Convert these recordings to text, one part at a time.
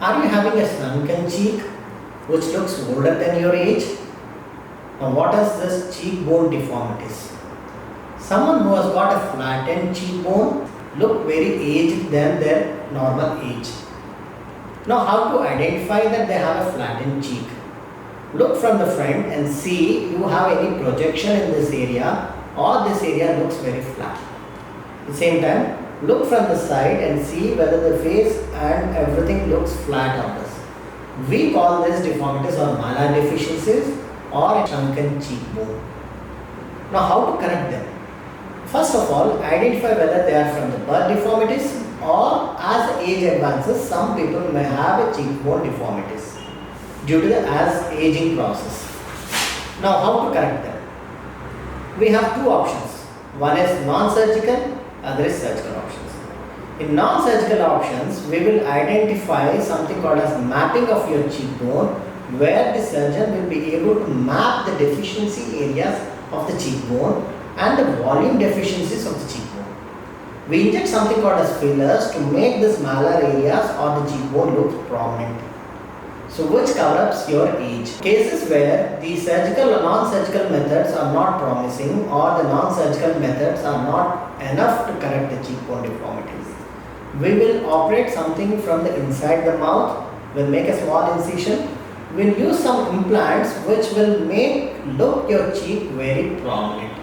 Are you having a sunken cheek which looks older than your age? Now what is this cheekbone deformities? Someone who has got a flattened cheekbone look very aged than their normal age. Now how to identify that they have a flattened cheek? Look from the front and see you have any projection in this area or this area looks very flat. At the same time, look from the side and see whether the face and everything looks flat on this. We call this deformities or malar deficiencies or sunken cheekbone. Now how to correct them? First of all, identify whether they are from the birth deformities or as age advances, some people may have a cheekbone deformities due to the aging process. Now how to correct them? We have two options. One is non-surgical, other is surgical options. In non-surgical options, we will identify something called as mapping of your cheekbone, where the surgeon will be able to map the deficiency areas of the cheekbone and the volume deficiencies of the cheekbone. We inject something called as fillers to make this malar areas or the cheekbone look prominent. So which covers your age. Cases where the surgical or non-surgical methods are not promising or the non-surgical methods are not enough to correct the cheekbone deformities, we will operate something from the inside the mouth. We'll make a small incision. We'll use some implants which will look your cheek very prominent.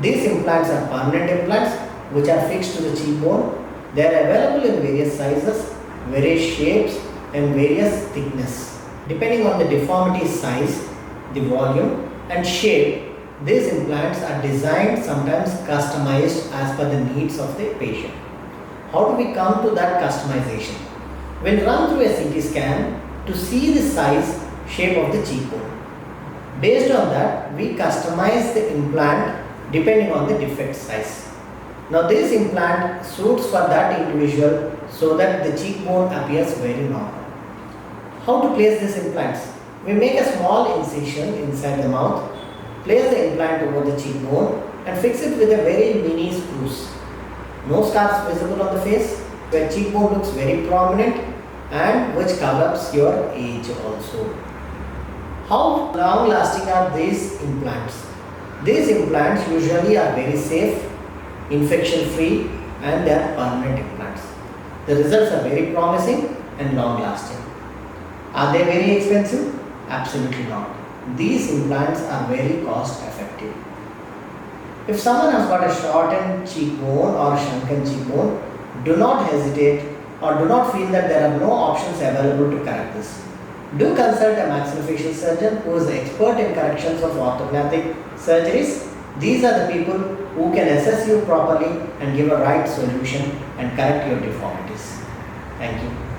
These implants are permanent implants which are fixed to the cheekbone. They are available in various sizes, various shapes and various thickness. Depending on the deformity size, the volume and shape, these implants are designed, sometimes customized as per the needs of the patient. How do we come to that customization? We'll run through a CT scan to see the size, shape of the cheekbone. Based on that, we customize the implant depending on the defect size. Now this implant suits for that individual so that the cheekbone appears very normal. How to place these implants? We make a small incision inside the mouth, place the implant over the cheekbone and fix it with a very mini screws. No scars visible on the face, where cheekbone looks very prominent and which covers your age also. How long lasting are these implants? These implants usually are very safe, infection free and they are permanent implants. The results are very promising and long lasting. Are they very expensive? Absolutely not. These implants are very cost effective. If someone has got a shortened cheekbone or sunken cheekbone, do not hesitate or do not feel that there are no options available to correct this. Do consult a maxillofacial surgeon who is expert in corrections of orthognathic surgeries. These are the people who can assess you properly and give a right solution and correct your deformities. Thank you.